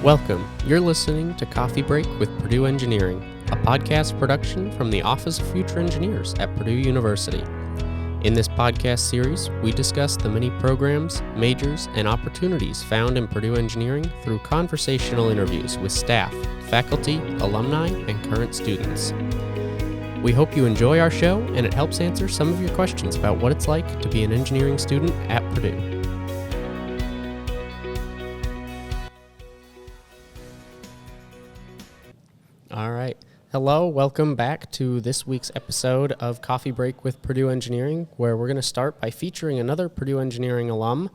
Welcome. You're listening to Coffee Break with Purdue Engineering, a podcast production from the Office of Future Engineers at Purdue University. In this podcast series, we discuss the many programs, majors, and opportunities found in Purdue Engineering through conversational interviews with staff, faculty, alumni, and current students. We hope you enjoy our show and it helps answer some of your questions about what it's like to be an engineering student at Purdue. All right. Hello, welcome back to this week's episode of Coffee Break with Purdue Engineering, where we're going to start by featuring another Purdue Engineering alum.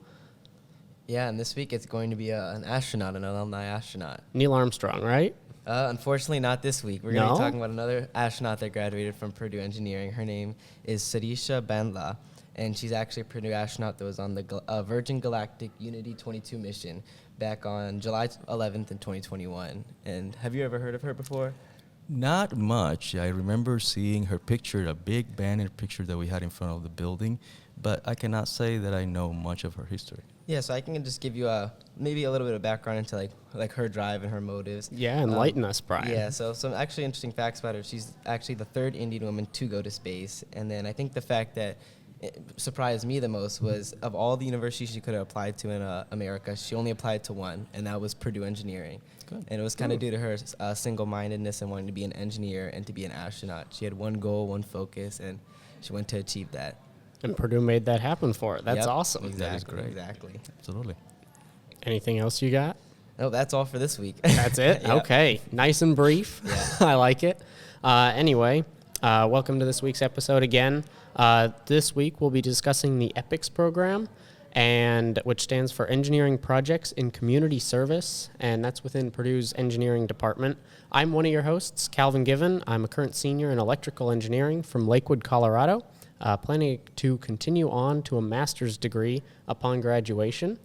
Yeah, and this week it's going to be an astronaut, an alumni astronaut. Neil Armstrong, right? Unfortunately, not this week. We're going to be talking about another astronaut that graduated from Purdue Engineering. Her name is Sirisha Bandla, and she's actually a Purdue astronaut that was on the Virgin Galactic Unity 22 mission back on July 11th in 2021. And have you ever heard of her before? Not much. I remember seeing her picture, a big banner picture that we had in front of the building, but I cannot say that I know much of her history. Yeah, so I can just give you maybe a little bit of background into like her drive and her motives. Yeah, enlighten us, Bryan. Yeah, so some actually interesting facts about her. She's actually the third Indian woman to go to space. And then I think the fact that it surprised me the most was of all the universities she could have applied to in America, she only applied to one, and that was Purdue Engineering. Good. And it was kind of due to her single-mindedness and wanting to be an engineer and to be an astronaut. She had one goal, one focus, and she went to achieve that. And Purdue made that happen for her. That's awesome. Exactly, that is great. Exactly. Absolutely. Anything else you got? No, that's all for this week. That's it? Yeah. Okay. Nice and brief. Yeah. I like it. Anyway, welcome to this week's episode again. This week we'll be discussing the EPICS program, which stands for Engineering Projects in Community Service, and that's within Purdue's engineering department. I'm one of your hosts, Calvin Given. I'm a current senior in electrical engineering from Lakewood, Colorado, planning to continue on to a master's degree upon graduation.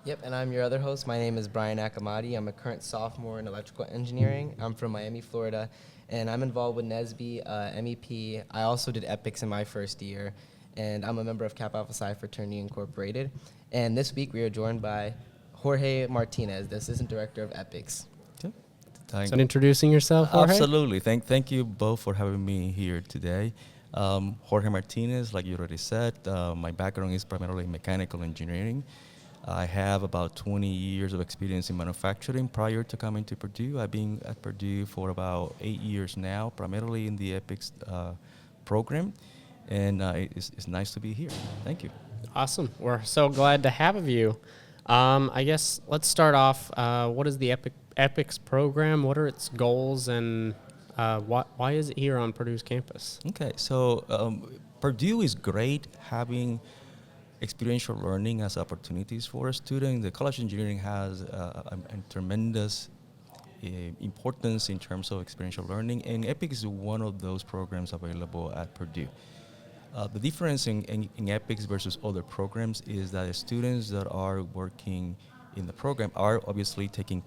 Yep, and I'm your other host. My name is Bryan Akamadi. I'm a current sophomore in electrical engineering. I'm from Miami, Florida, and I'm involved with NESB, MEP. I also did EPICS in my first year, and I'm a member of Kappa Alpha Psi Fraternity Incorporated. And this week we are joined by Jorge Martinez, the Assistant Director of EPICS. So introducing yourself, Jorge? Absolutely. Thank you both for having me here today. Jorge Martinez, like you already said, my background is primarily mechanical engineering. I have about 20 years of experience in manufacturing prior to coming to Purdue. I've been at Purdue for about 8 years now, primarily in the EPICS program, and it's nice to be here. Thank you. Awesome. We're so glad to have you. I guess let's start off. What is the EPICS program? What are its goals, and why is it here on Purdue's campus? Okay, so Purdue is great having experiential learning as opportunities for a student. The College of Engineering has a tremendous importance in terms of experiential learning, and EPICS is one of those programs available at Purdue. The difference in EPICS versus other programs is that the students that are working in the program are obviously taking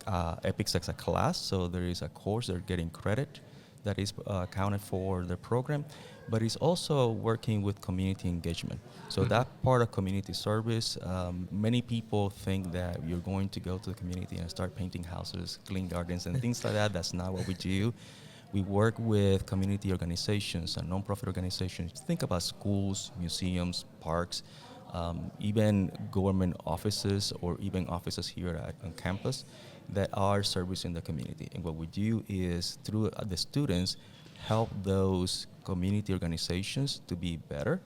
EPICS as a class, so there is a course, they're getting credit that is accounted for the program, but it's also working with community engagement. So that part of community service, many people think that you're going to go to the community and start painting houses, clean gardens, and things like that. That's not what we do. We work with community organizations and nonprofit organizations. Think about schools, museums, parks, even government offices or even offices here on campus that are servicing the community. And what we do is, through the students, help those community organizations to be better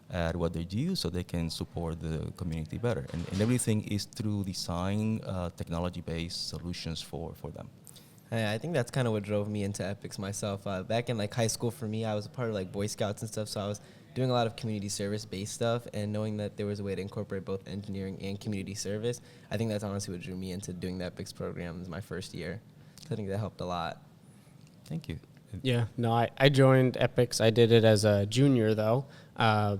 at what they do so they can support the community better. And everything is through design, technology-based solutions for them. I think that's kind of what drove me into EPICS myself. Back in high school, for me, I was a part of Boy Scouts and stuff, so I was doing a lot of community service-based stuff, and knowing that there was a way to incorporate both engineering and community service, I think that's honestly what drew me into doing the EPICS program in my first year. So I think that helped a lot. Thank you. Yeah, no, I joined EPICS. I did it as a junior, though,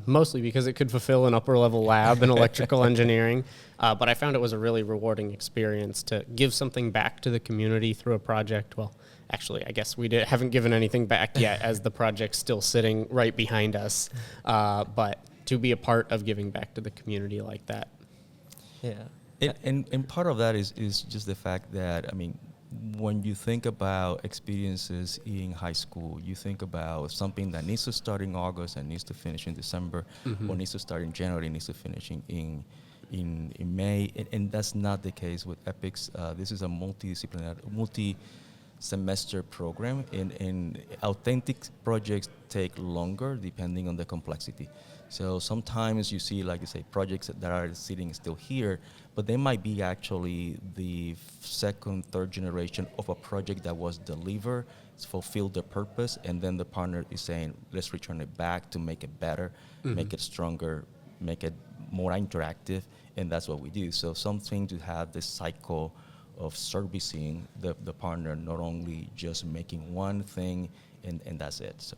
mostly because it could fulfill an upper-level lab in electrical engineering. But I found it was a really rewarding experience to give something back to the community through a project. Well, actually, I guess we haven't given anything back yet, as the project's still sitting right behind us. But to be a part of giving back to the community like that. Yeah. And part of that is just the fact that, I mean, when you think about experiences in high school, you think about something that needs to start in August and needs to finish in December, or needs to start in January and needs to finish in May, and that's not the case with EPICS. This is a multi-semester program, and authentic projects take longer depending on the complexity. So sometimes you see, like you say, projects that are sitting still here, but they might be actually the second, third generation of a project that was delivered, it's fulfilled the purpose, and then the partner is saying, let's return it back to make it better, make it stronger, make it more interactive, and that's what we do. So something to have this cycle of servicing the partner, not only just making one thing and that's it. So.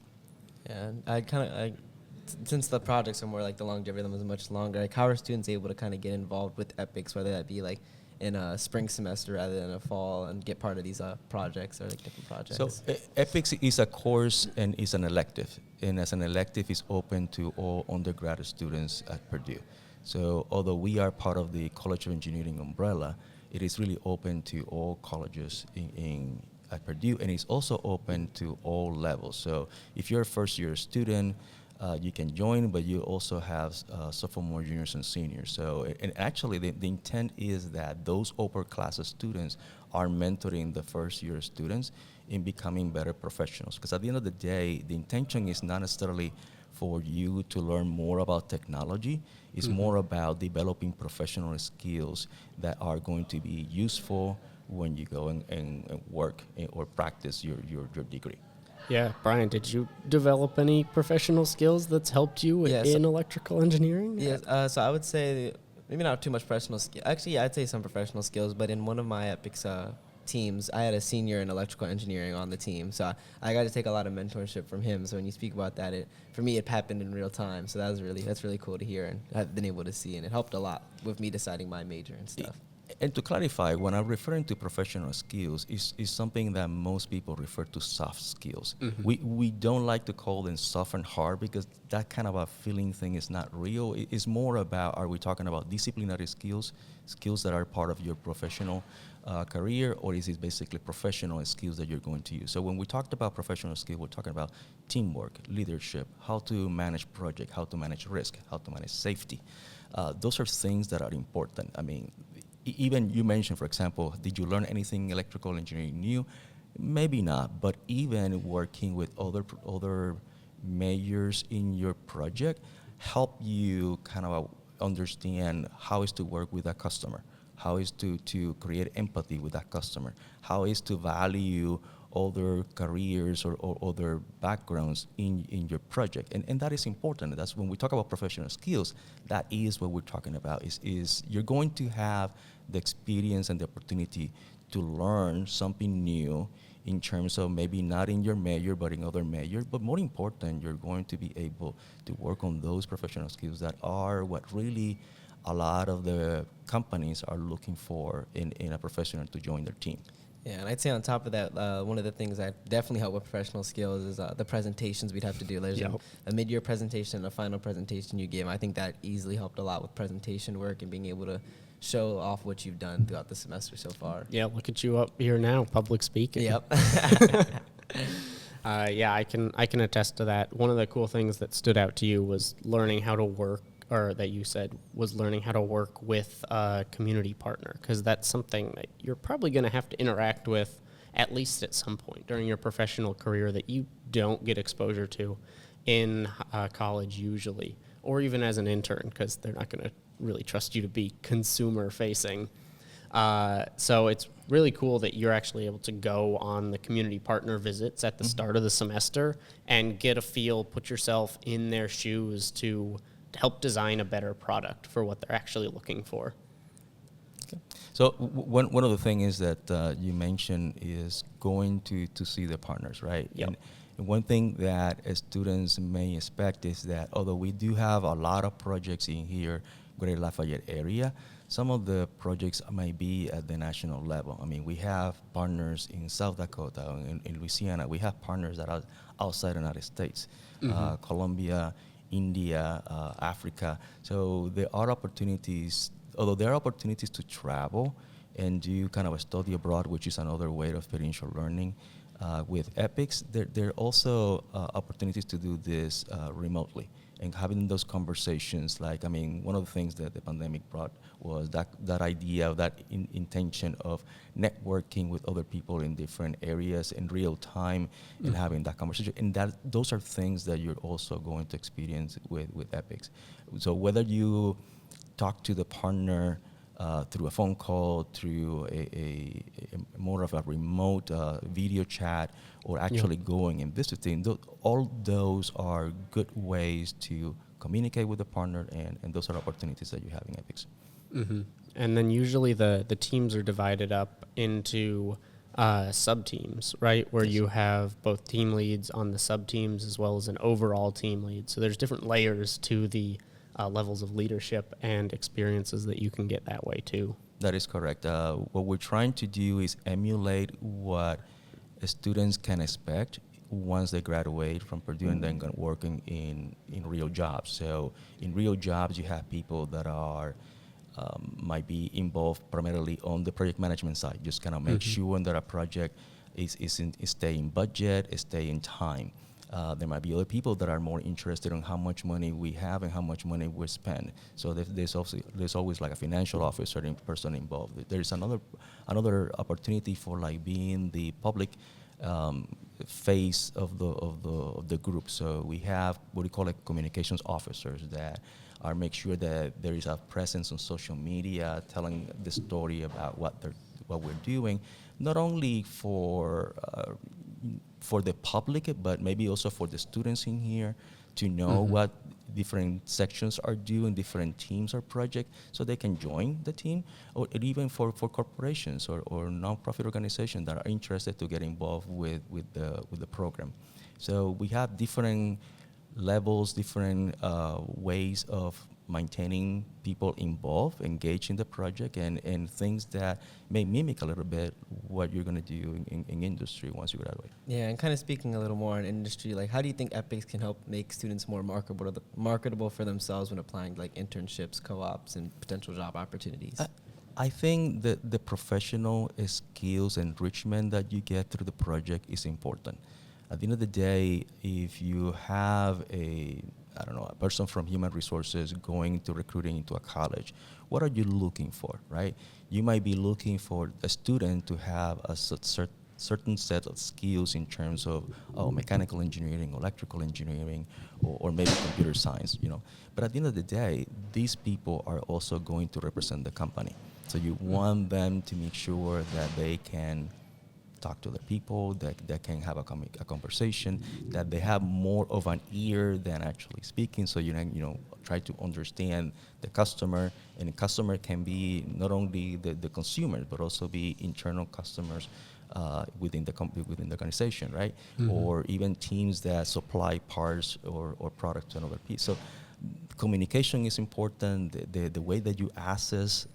Yeah, since the projects are more like the longevity of them is much longer, like how are students able to kind of get involved with EPICS, whether that be like in a spring semester rather than a fall, and get part of these projects or like different projects? So EPICS is a course and is an elective, and as an elective is open to all undergraduate students at Purdue. So although we are part of the College of Engineering umbrella, it is really open to all colleges at Purdue, and it's also open to all levels. So if you're a first-year student, you can join, but you also have sophomore, juniors, and seniors. So, and actually, the intent is that those upper class students are mentoring the first-year students in becoming better professionals. Because at the end of the day, the intention is not necessarily for you to learn more about technology. It's more about developing professional skills that are going to be useful when you go and work or practice your degree. Yeah, Bryan, did you develop any professional skills that's helped you in electrical engineering? Yes, so I would say maybe not too much professional skill. Actually, yeah, I'd say some professional skills, but in one of my EPICS teams, I had a senior in electrical engineering on the team, so I got to take a lot of mentorship from him. So when you speak about that, for me, it happened in real time. So that's really cool to hear, and I've been able to see, and it helped a lot with me deciding my major and stuff. And to clarify, when I'm referring to professional skills, is something that most people refer to soft skills. We don't like to call them soft and hard because that kind of a feeling thing is not real. It's more about, are we talking about disciplinary skills that are part of your professional career, or is it basically professional skills that you're going to use? So when we talked about professional skills, we're talking about teamwork, leadership, how to manage project, how to manage risk, how to manage safety. Those are things that are important. I mean, even you mentioned, for example, did you learn anything electrical engineering new? Maybe not, but even working with other majors in your project help you kind of understand how is to work with a customer, how is to create empathy with that customer, how is to value other careers or other backgrounds in your project. And that is important. That's when we talk about professional skills, that is what we're talking about, is you're going to have the experience and the opportunity to learn something new in terms of maybe not in your major, but in other majors. But more important, you're going to be able to work on those professional skills that are what really a lot of the companies are looking for in a professional to join their team. Yeah, and I'd say on top of that, one of the things that definitely help with professional skills is the presentations we'd have to do. There's a mid-year presentation and a final presentation you give. I think that easily helped a lot with presentation work and being able to show off what you've done throughout the semester so far. Yeah, look at you up here now, public speaking. Yep. Yeah, I can attest to that. One of the cool things that stood out to you was learning how to work, or that you said was learning how to work with a community partner, because that's something that you're probably going to have to interact with at least at some point during your professional career that you don't get exposure to in college usually, or even as an intern, because they're not going to really trust you to be consumer facing. So it's really cool that you're actually able to go on the community partner visits at the start of the semester and get a feel, put yourself in their shoes to help design a better product for what they're actually looking for. Okay. So one of the things that you mentioned is going to see the partners, right? Yep. And one thing that students may expect is that although we do have a lot of projects in here, Greater Lafayette area, some of the projects might be at the national level. I mean, we have partners in South Dakota, in Louisiana. We have partners that are outside the United States, Colombia, India, Africa. So there are opportunities although there are opportunities to travel and do kind of a study abroad, which is another way of experiential learning, with EPICS, there are also opportunities to do this remotely. And having those conversations, like, I mean, one of the things that the pandemic brought was that idea of that intention of networking with other people in different areas in real time and having that conversation. And those are things that you're also going to experience with EPICS. So whether you talk to the partner through a phone call, through a more of a remote video chat, or actually going and visiting, all those are good ways to communicate with the partner, and those are opportunities that you have in EPICS. Mm-hmm. And then usually the teams are divided up into sub-teams, right, where you have both team leads on the sub-teams as well as an overall team lead. So there's different layers to the levels of leadership and experiences that you can get that way too. That is correct. What we're trying to do is emulate what students can expect once they graduate from Purdue and then working in real jobs. So in real jobs, you have people that are might be involved primarily on the project management side, just kind of make sure that a project is stay in budget, stay in time. There might be other people that are more interested in how much money we have and how much money we spend. So there's always like a financial officer in person involved. There's another opportunity for like being the public face of the group. So we have what we call like communications officers that are make sure that there is a presence on social media, telling the story about what we're doing, not only for the public, but maybe also for the students in here to know what different sections are doing, different teams or projects, so they can join the team, or even for corporations or nonprofit organizations that are interested to get involved with the program. So we have different levels, different ways of maintaining people involved, engaged in the project, and things that may mimic a little bit what you're going to do in industry once you graduate. Yeah, and kind of speaking a little more on industry, like how do you think EPICS can help make students more marketable for themselves when applying like internships, co-ops, and potential job opportunities? I think that the professional skills enrichment that you get through the project is important. At the end of the day, if you have a person from human resources going to recruiting into a college, what are you looking for, right? You might be looking for a student to have a certain set of skills in terms of mechanical engineering, electrical engineering, or maybe computer science, But at the end of the day, these people are also going to represent the company. So you want them to make sure that they can talk to other people, that can have a conversation, that they have more of an ear than actually speaking. So try to understand the customer, and the customer can be not only the consumer, but also be internal customers within the organization, right? Or even teams that supply parts or products to another piece. So communication is important. The way that you assess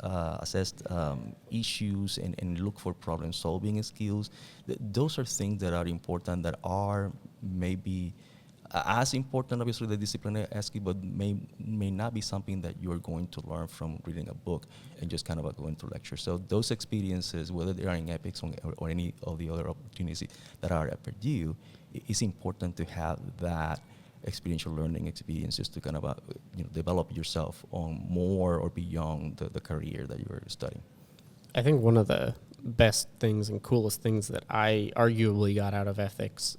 issues and look for problem solving skills, those are things that are important, that are maybe as important, obviously, the disciplinary skill, but may not be something that you're going to learn from reading a book and just kind of going to lecture. So those experiences, whether they are in EPICS or any of the other opportunities that are at Purdue, it's important to have that experiential learning experiences to kind of develop yourself on more or beyond the career that you're studying. I think one of the best things and coolest things that I arguably got out of EPICS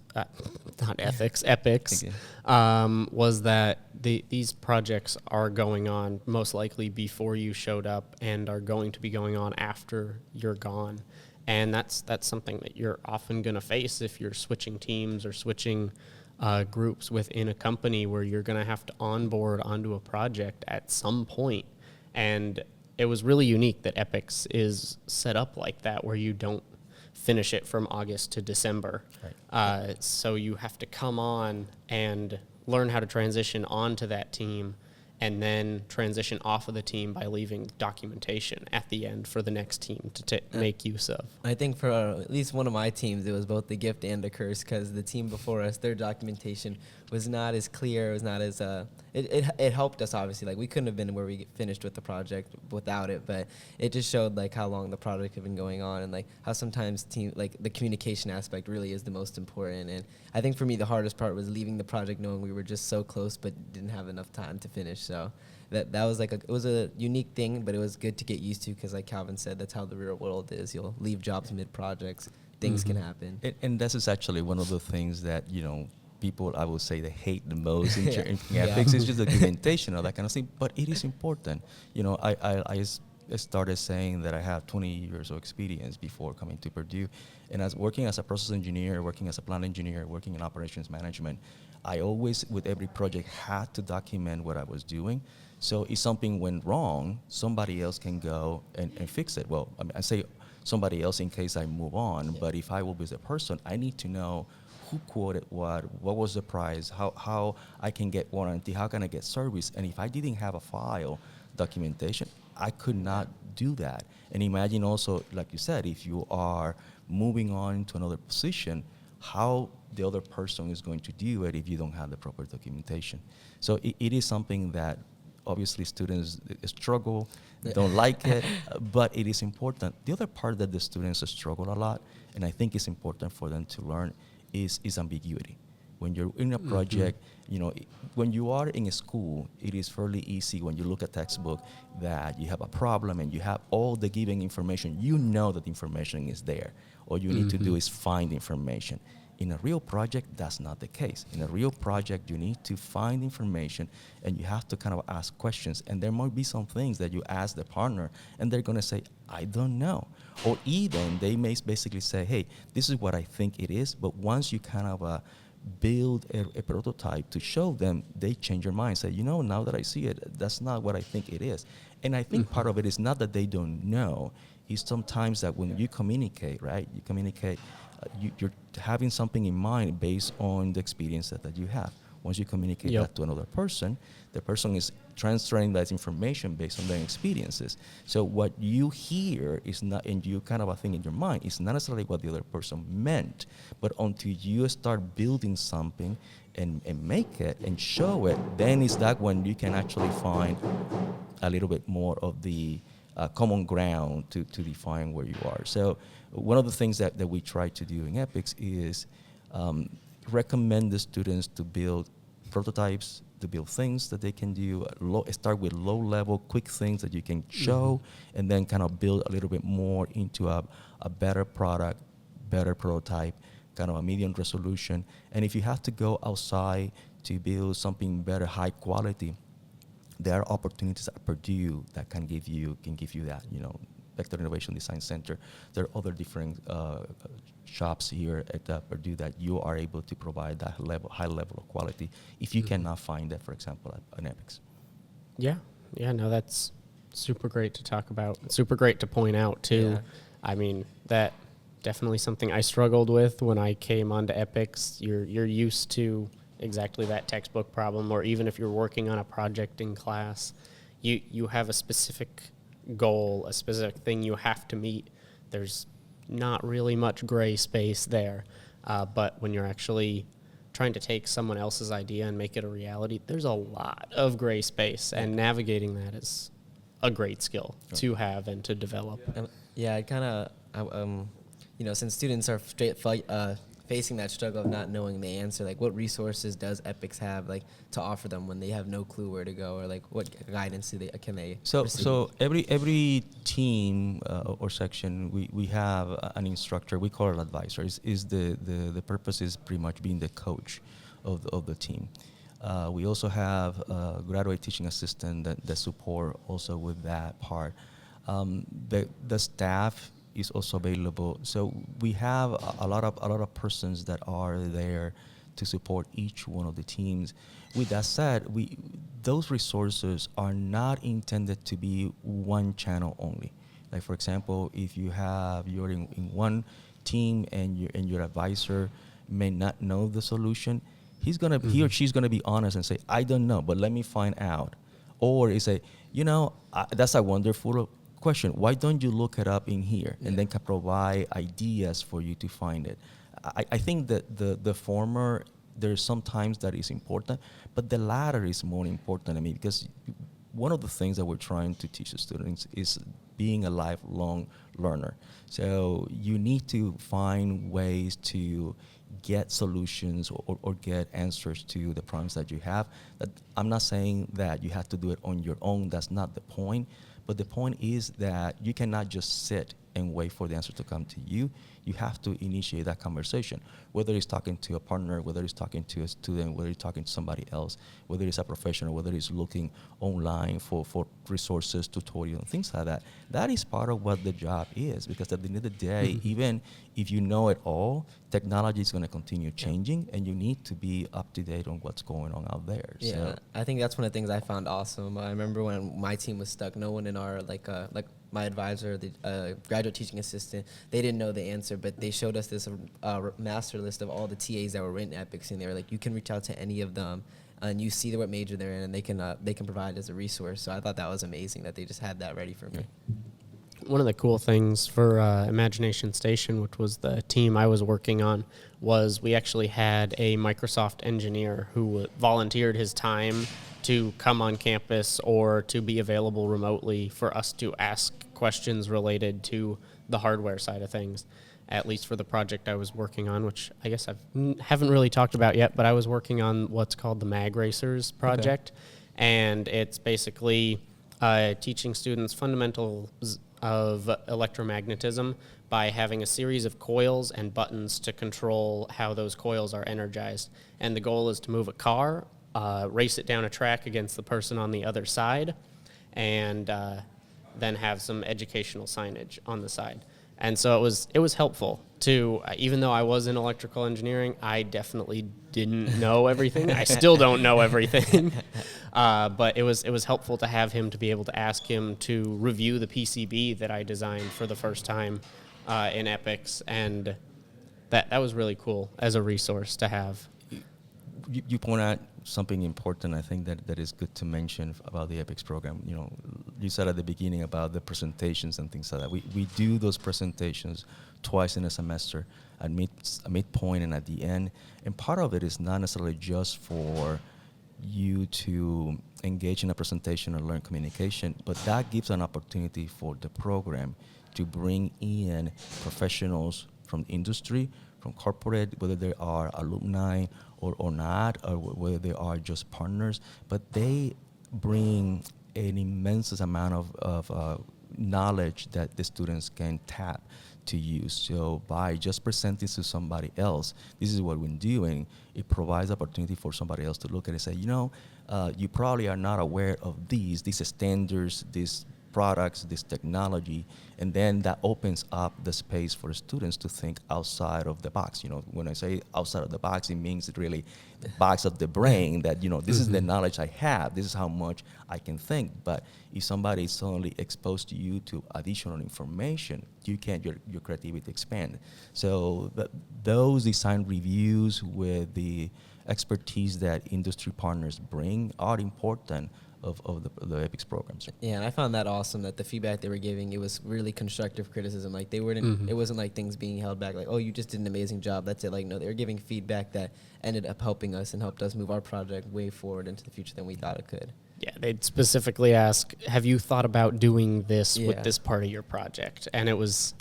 was that these projects are going on most likely before you showed up and are going to be going on after you're gone. And that's something that you're often going to face if you're switching teams or switching groups within a company, where you're going to have to onboard onto a project at some point. And it was really unique that EPICS is set up like that, where you don't finish it from August to December. Right. So you have to come on and learn how to transition onto that team, and then transition off of the team by leaving documentation at the end for the next team to make use of. I think for at least one of my teams, it was both a gift and a curse, because the team before us, their documentation was not as clear, it it helped us, obviously. Like, we couldn't have been where we finished with the project without it, but it just showed like how long the project had been going on, and like how sometimes the communication aspect really is the most important. And I think for me the hardest part was leaving the project knowing we were just so close but didn't have enough time to finish. So that was like it was a unique thing, but it was good to get used to, because like Calvin said, that's how the real world is. You'll leave jobs mid projects, things can happen. And this is actually one of the things that, people, I would say, they hate the most in Yeah. EPICS. It's just documentation or that kind of thing, but it is important. I started saying that I have 20 years of experience before coming to Purdue, and as working as a process engineer, working as a plant engineer, working in operations management, I always, with every project, had to document what I was doing. So if something went wrong, somebody else can go and fix it. Well, I say somebody else in case I move on, but if I will be the person, I need to know who quoted what was the price, how I can get warranty, how can I get service. And if I didn't have a file documentation, I could not do that. And imagine also, like you said, if you are moving on to another position, how the other person is going to do it if you don't have the proper documentation. So it is something that obviously students struggle, don't like it, but it is important. The other part that the students struggle a lot, and I think it's important for them to learn, is ambiguity. When you're in a project, when you are in a school, it is fairly easy when you look at textbook that you have a problem and you have all the given information. You know that the information is there. All you need to do is find information. In a real project, that's not the case. In a real project, you need to find information and you have to kind of ask questions. And there might be some things that you ask the partner and they're going to say, I don't know. Or even they may basically say, hey, this is what I think it is. But once you kind of build a prototype to show them, they change their mind. Say, now that I see it, that's not what I think it is. And I think part of it is not that they don't know. It's sometimes that when you communicate, right, you're having something in mind based on the experience that you have. Once you communicate that to another person, the person is transferring that information based on their experiences. So what you hear is not, and you kind of a thing in your mind, is not necessarily what the other person meant, but until you start building something and make it and show it, then is that when you can actually find a little bit more of the common ground to define where you are. So one of the things that we try to do in EPICS is recommend the students to build prototypes, to build things that they can do. Start with low-level, quick things that you can show, and then kind of build a little bit more into a better product, better prototype, kind of a medium resolution. And if you have to go outside to build something better, high quality, there are opportunities at Purdue that can give you that, Vector Innovation Design Center. There are other different shops here at Purdue that you are able to provide that high level of quality if you cannot find that, for example, at EPICS. Yeah, no, that's super great to talk about. Super great to point out, too. Yeah. I mean, that definitely something I struggled with when I came onto EPICS. You're used to exactly that textbook problem, or even if you're working on a project in class, you have a specific goal, a specific thing you have to meet. There's not really much gray space there, but when you're actually trying to take someone else's idea and make it a reality, there's a lot of gray space, and navigating that is a great skill to have and to develop. Yeah, it kind of, since students are facing that struggle of not knowing the answer, like what resources does EPICS have like to offer them when they have no clue where to go, or like what guidance can they receive? So every team or section, we have an instructor. We call it advisor. The purpose is pretty much being the coach of the team. We also have a graduate teaching assistant that support also with that part. The staff is also available. So we have a lot of persons that are there to support each one of the teams. With that said, those resources are not intended to be one channel only. Like, for example, if you're in one team and your advisor may not know the solution, he or she's gonna be honest and say, I don't know, but let me find out. Or he say, that's a wonderful question. Why don't you look it up in here, and then can provide ideas for you to find it? I think that the former there's sometimes that is important, but the latter is more important. I mean, because one of the things that we're trying to teach the students is being a lifelong learner. So you need to find ways to get solutions or get answers to the problems that you have. That I'm not saying that you have to do it on your own. That's not the point. But the point is that you cannot just sit and wait for the answer to come to you. You have to initiate that conversation, whether it's talking to a partner, whether it's talking to a student, whether it's talking to somebody else, whether it's a professional, whether it's looking online for resources, tutorials, and things like that. That is part of what the job is, because at the end of the day, even if you know it all, technology is going to continue changing, and you need to be up to date on what's going on out there. Yeah, So I think that's one of the things I found awesome. I remember when my team was stuck, no one in our, like my advisor, the graduate teaching assistant, they didn't know the answer, but they showed us this master list of all the TAs that were written EPICS, and they were like, you can reach out to any of them, and you see what major they're in, and they can provide as a resource. So I thought that was amazing that they just had that ready for me. One of the cool things for Imagination Station, which was the team I was working on, was we actually had a Microsoft engineer who volunteered his time to come on campus or to be available remotely for us to ask questions related to the hardware side of things, at least for the project I was working on, which I guess I haven't really talked about yet, but I was working on what's called the Mag Racers project, and it's basically teaching students fundamentals of electromagnetism by having a series of coils and buttons to control how those coils are energized. And the goal is to move a car, race it down a track against the person on the other side, and then have some educational signage on the side. And so it was helpful to, even though I was in electrical engineering, I definitely didn't know everything. I still don't know everything. But it was helpful to have him, to be able to ask him to review the PCB that I designed for the first time in EPICS. And that was really cool as a resource to have. You point out something important, I think, that is good to mention about the EPICS program. You know, you said at the beginning about the presentations and things like that. We do those presentations twice in a semester, at midpoint and at the end. And part of it is not necessarily just for you to engage in a presentation or learn communication, but that gives an opportunity for the program to bring in professionals from industry, from corporate, whether they are alumni or not, or whether they are just partners, but they bring an immense amount of knowledge that the students can tap to use. So by just presenting to somebody else, this is what we're doing, it provides opportunity for somebody else to look at it and say, you know, you probably are not aware of these standards, these products, this technology, and then that opens up the space for students to think outside of the box. You know, when I say outside of the box, it means really the box of the brain, that, you know, this is the knowledge I have, this is how much I can think. But if somebody is suddenly exposed to you to additional information, your creativity expand. So those design reviews with the expertise that industry partners bring are important of the EPICS programs. Yeah, and I found that awesome, that the feedback they were giving, it was really constructive criticism. Like, they weren't, it wasn't like things being held back, like, oh, you just did an amazing job, that's it. Like, no, they were giving feedback that ended up helping us and helped us move our project way forward into the future than we thought it could. Yeah, they'd specifically ask, have you thought about doing this with this part of your project? And it was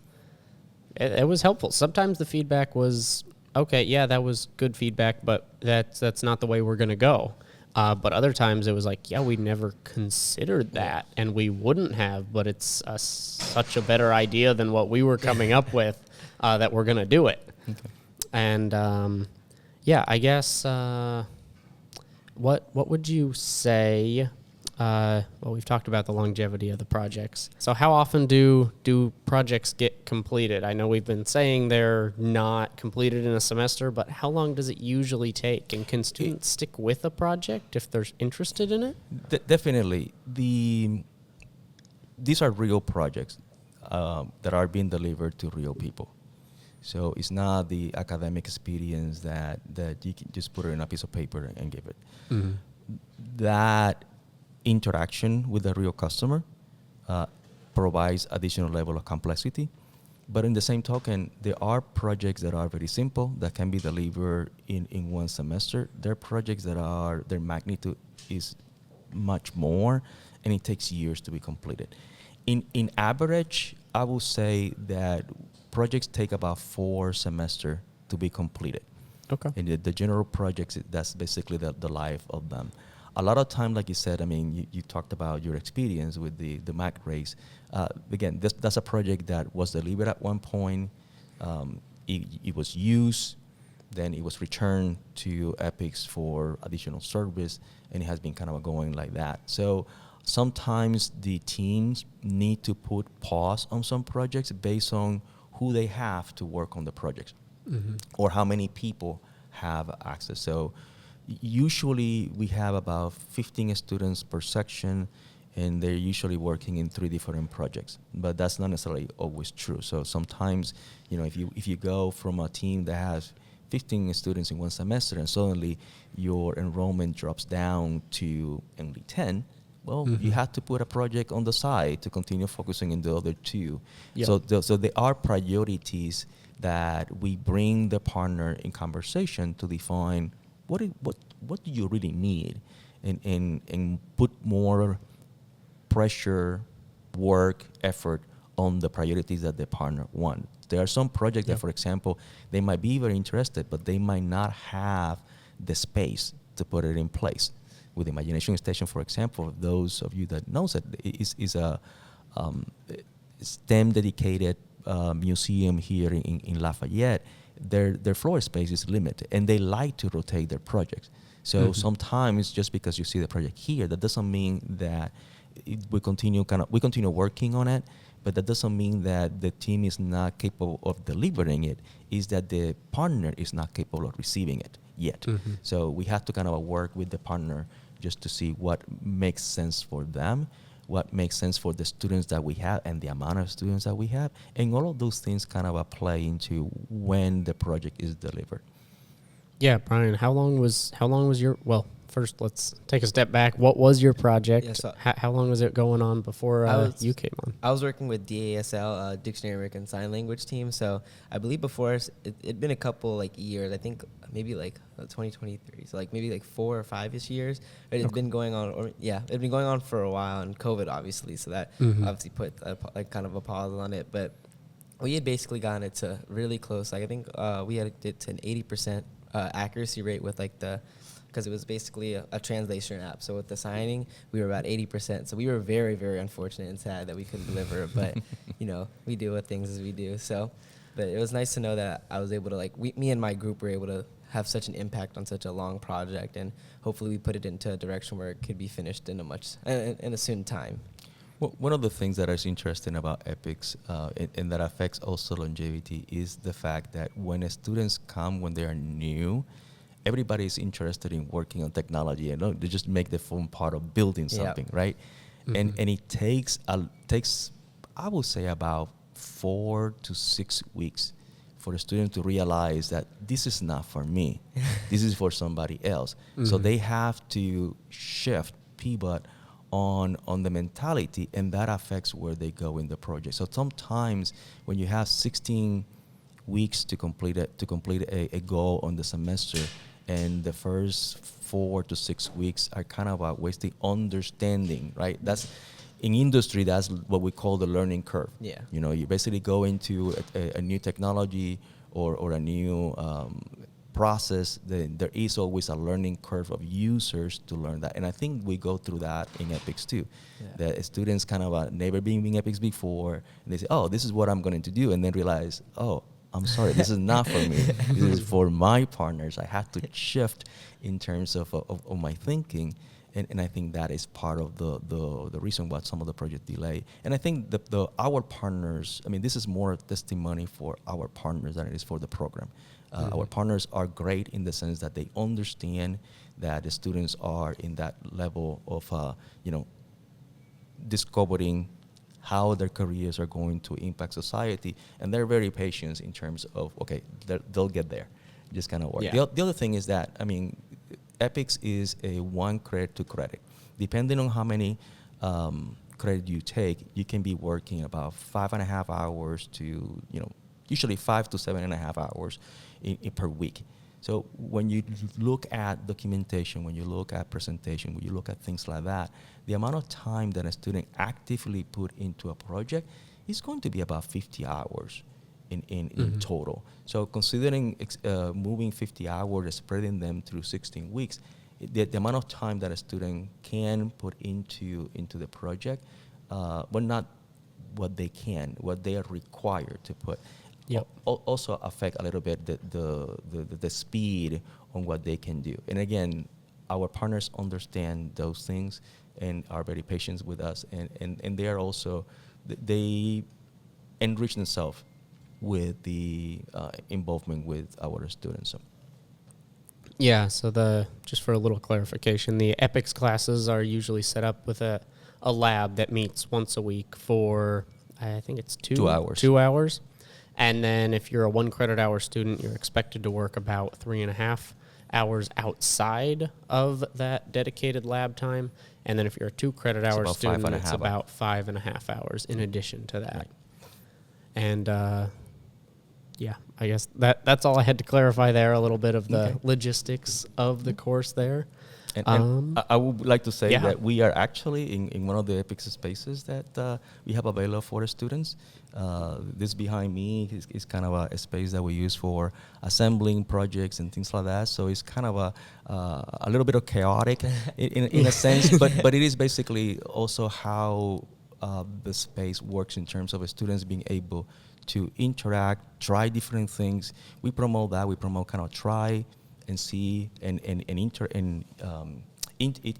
helpful. Sometimes the feedback was, okay, yeah, that was good feedback, but that's not the way we're going to go. But other times it was like, yeah, we never considered that, and we wouldn't have, but it's such a better idea than what we were coming up with, that we're going to do it. Okay. And, yeah, I guess, what would you say? Well, we've talked about the longevity of the projects. So how often do projects get completed? I know we've been saying they're not completed in a semester, but how long does it usually take? And can students stick with a project if they're interested in it? Definitely. These are real projects that are being delivered to real people. So it's not the academic experience that you can just put it in a piece of paper and give it. Mm-hmm. That interaction with the real customer provides additional level of complexity. But in the same token, there are projects that are very simple that can be delivered in one semester. There are projects that are, their magnitude is much more, and it takes years to be completed. In average, I will say that projects take about 4 semesters to be completed. Okay. And the general projects, that's basically the life of them. A lot of time, like you said, I mean, you talked about your experience with the Mac race. Again, that's a project that was delivered at one point. It was used, then it was returned to EPICS for additional service, and it has been kind of going like that. So sometimes the teams need to put pause on some projects based on who they have to work on the projects, or how many people have access. So usually we have about 15 students per section, and they're usually working in 3 different projects. But that's not necessarily always true. So sometimes, if you go from a team that has 15 students in one semester and suddenly your enrollment drops down to only 10, well, you have to put a project on the side to continue focusing on the other 2. Yep. So there are priorities that we bring the partner in conversation to define what do you really need, and put more pressure, work, effort on the priorities that the partner want. There are some projects that, for example, they might be very interested, but they might not have the space to put it in place. With Imagination Station, for example, those of you that knows it, is a STEM-dedicated museum here in Lafayette. Their floor space is limited, and they like to rotate their projects. So sometimes, just because you see the project here, that doesn't mean that we continue working on it, but that doesn't mean that the team is not capable of delivering it. Is that the partner is not capable of receiving it yet. So we have to kind of work with the partner just to see what makes sense for them, what makes sense for the students that we have and the amount of students that we have, and all of those things kind of play into when the project is delivered. Yeah, Bryan, how long was your, well, first let's take a step back. What was your project? Yeah, so how long was it going on before you came on? I was working with DASL, Dictionary American Sign Language team. So I believe before us, it'd been a couple years. I think maybe 2023. So maybe 4 or 5-ish years. Right? It's been going on, it'd been going on for a while, and COVID obviously. So that obviously put kind of a pause on it. But we had basically gotten it to really close. I think we had it to an 80% accuracy rate with because it was basically a translation app. So with the signing, we were about 80%. So we were very, very unfortunate and sad that we couldn't deliver. But, we do what things as we do. So, but it was nice to know that I was able to, me and my group were able to have such an impact on such a long project. And hopefully we put it into a direction where it could be finished in a soon time. Well, one of the things that is interesting about EPICS and that affects also longevity is the fact that when students come when they are new, everybody is interested in working on technology, and they just make the fun part of building something, right? And it takes I would say about 4 to 6 weeks for the student to realize that this is not for me, this is for somebody else. So they have to pivot on the mentality, and that affects where they go in the project. So sometimes when you have 16 weeks to complete a goal on the semester, and the first 4 to 6 weeks are kind of wasting understanding, right? That's in industry, that's what we call the learning curve. Yeah. You basically go into a new technology or a new process. There is always a learning curve of users to learn that. And I think we go through that in EPICS too. Yeah. The students kind of never been in EPICS before, and they say, oh, this is what I'm going to do, and then realize, oh, I'm sorry, this is not for me. This is for my partners. I have to shift in terms of my thinking. And I think that is part of the reason why some of the project delay. And I think our partners, this is more testimony for our partners than it is for the program. Our partners are great in the sense that they understand that the students are in that level of, discovering how their careers are going to impact society. And they're very patient in terms of, okay, they'll get there. Just kind of work. Yeah. The other thing is that, EPICS is a 1 credit to credit. Depending on how many credit you take, you can be working about 5.5 hours to, usually 5 to 7.5 hours per week. So when you look at documentation, when you look at presentation, when you look at things like that, the amount of time that a student actively put into a project is going to be about 50 hours in total. So considering moving 50 hours, spreading them through 16 weeks, the amount of time that a student can put into the project, not what they are required to put. Yep. Also affect a little bit the speed on what they can do. And again, our partners understand those things and are very patient with us, and they are also, they enrich themselves with the involvement with our students. So. Yeah, so just for a little clarification, the EPICS classes are usually set up with a lab that meets once a week for, I think it's 2 hours. 2 hours. And then if you're a 1 credit hour student, you're expected to work about 3.5 hours outside of that dedicated lab time. And then if you're a 2 credit hour student, it's about 5.5 hours in addition to that. Right. And yeah, I guess that's all I had to clarify there, a little bit of the logistics of the course there. And I would like to say that we are actually in one of the EPICS spaces that we have available for the students. This behind me is kind of a space that we use for assembling projects and things like that. So it's kind of a little bit of chaotic in a sense, but it is basically also how the space works in terms of students being able to interact, try different things. We promote that. We promote kind of try and see and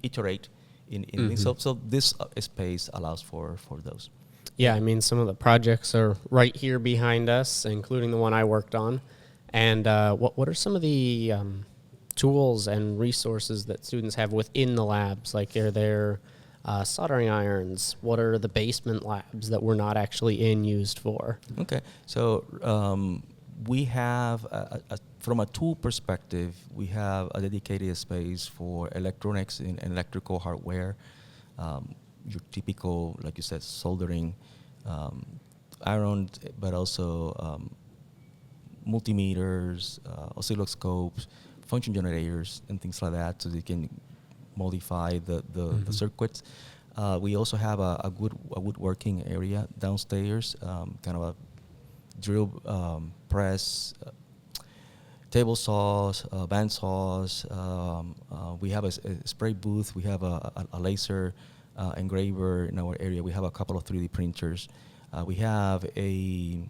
iterate in things. So this space allows for those. Yeah, I mean, some of the projects are right here behind us, including the one I worked on. And what are some of the tools and resources that students have within the labs? Like, are there soldering irons? What are the basement labs that we're not actually used for? Okay, so we have, from a tool perspective, we have a dedicated space for electronics and electrical hardware. Your typical, like you said, soldering, iron, but also multimeters, oscilloscopes, function generators, and things like that, so they can modify the circuits. We also have a woodworking area downstairs, kind of a drill press, table saws, band saws. We have a spray booth. We have a laser engraver in our area. We have a couple of 3D printers. We have a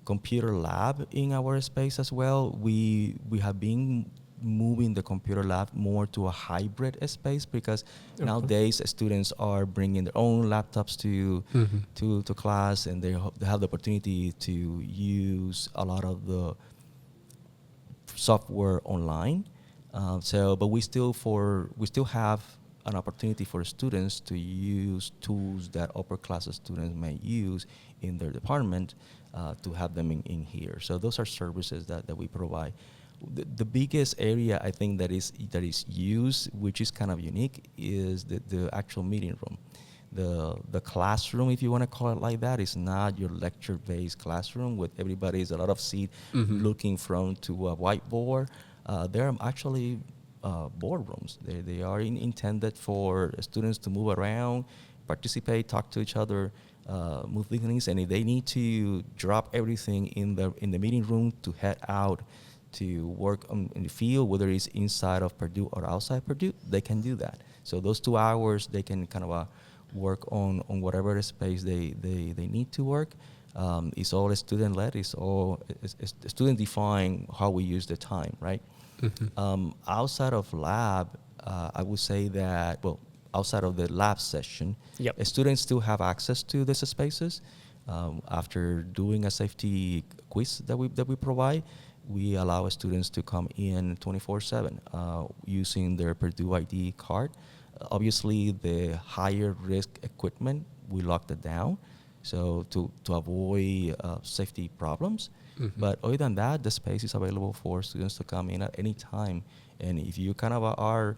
computer lab in our space as well. We have been moving the computer lab more to a hybrid space because nowadays students are bringing their own laptops to class, and they have the opportunity to use a lot of the software online. But we still have an opportunity for students to use tools that upper class students may use in their department to have them in here. So those are services that we provide. The biggest area I think that is used, which is kind of unique, is the actual meeting room. The classroom, if you want to call it like that, is not your lecture-based classroom with everybody's a lot of seat looking front to a whiteboard. They're actually boardrooms. They are intended for students to move around, participate, talk to each other, move things, and if they need to drop everything in the meeting room to head out to work in the field, whether it's inside of Purdue or outside Purdue, they can do that. So those 2 hours, they can kind of work on whatever space they need to work. It's all student-led. It's student-defined how we use the time, right? Outside of lab, I would say that, outside of the lab session, students still have access to these spaces. After doing a safety quiz that we provide, we allow students to come in 24/7 using their Purdue ID card. Obviously, the higher risk equipment, we locked it down, so to avoid safety problems. But other than that, the space is available for students to come in at any time. And if you kind of are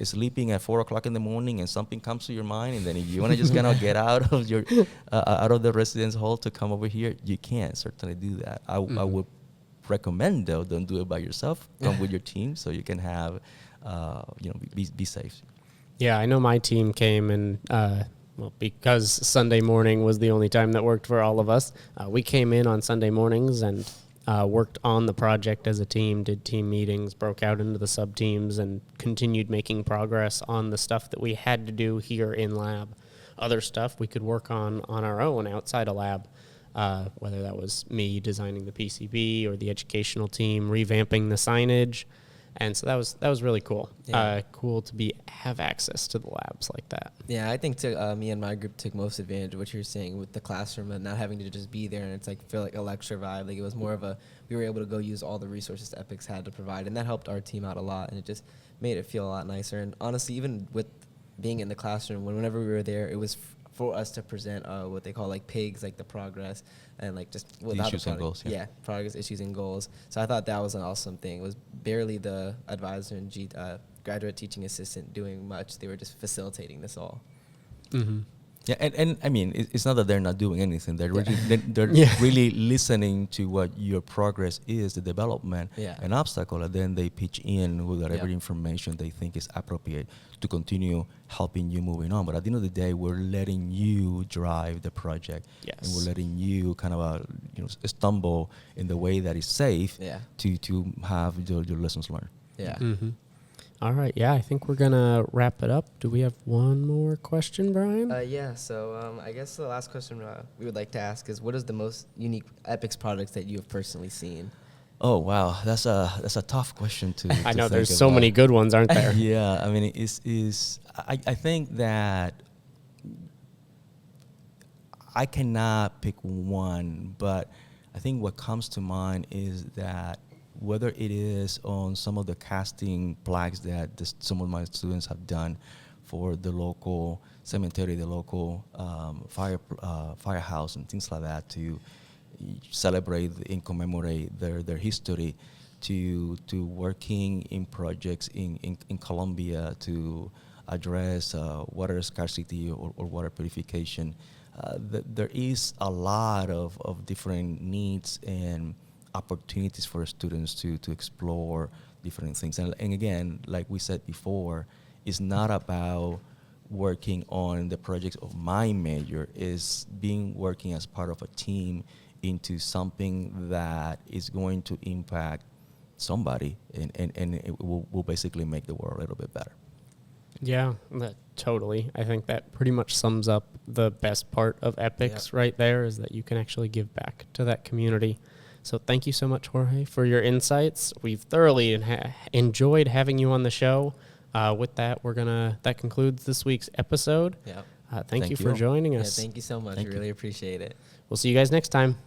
sleeping at 4:00 in the morning and something comes to your mind, and then if you want to just kind of get out of your out of the residence hall to come over here, you can certainly do that. I would recommend, though, don't do it by yourself. Come with your team so you can have, be safe. Yeah, I know my team came and, because Sunday morning was the only time that worked for all of us, we came in on Sunday mornings and worked on the project as a team, did team meetings, broke out into the sub-teams, and continued making progress on the stuff that we had to do here in lab. Other stuff we could work on our own outside of lab, whether that was me designing the PCB or the educational team revamping the signage. And so that was really cool. Yeah. Cool to have access to the labs like that. Yeah, I think me and my group took most advantage of what you're saying with the classroom and not having to just be there and it's like feel like a lecture vibe. Like it was more of we were able to go use all the resources EPICS had to provide, and that helped our team out a lot, and it just made it feel a lot nicer. And honestly, even with being in the classroom, whenever we were there, it was for us to present what they call like PIGs, like the progress, and like just without issues and goals. Yeah, progress, issues, and goals. So I thought that was an awesome thing. It was barely the advisor and graduate teaching assistant doing much. They were just facilitating this all. Mm-hmm. Yeah, and I mean, it's not that they're not doing anything. They're really, they're Yeah. really listening to what your progress is, the development, an obstacle, and then they pitch in with whatever information they think is appropriate to continue helping you moving on. But at the end of the day, we're letting you drive the project, and we're letting you kind of stumble in the way that is safe to have your lessons learned. Yeah. Mm-hmm. All right. Yeah, I think we're going to wrap it up. Do we have one more question, Bryan? So I guess the last question we would like to ask is, what is the most unique EPICS products that you have personally seen? Oh, wow. That's a tough question to I know, think there's so about. many good ones, aren't there? Yeah, I mean, I think that I cannot pick one, but I think what comes to mind is that whether it is on some of the casting plaques that some of my students have done for the local cemetery, the local firehouse and things like that, to celebrate and commemorate their history, to working in projects in Colombia to address water scarcity or water purification. There is a lot of different needs and opportunities for students to explore different things. And again, like we said before, it's not about working on the projects of my major, is working as part of a team into something that is going to impact somebody and it will basically make the world a little bit better. Yeah, totally. I think that pretty much sums up the best part of EPICS right there, is that you can actually give back to that community. So thank you so much, Jorge, for your insights. We've thoroughly enjoyed having you on the show. With that, that concludes this week's episode. Yeah. Thank you for joining us. Yeah, thank you so much. Thank I really appreciate it. We'll see you guys next time.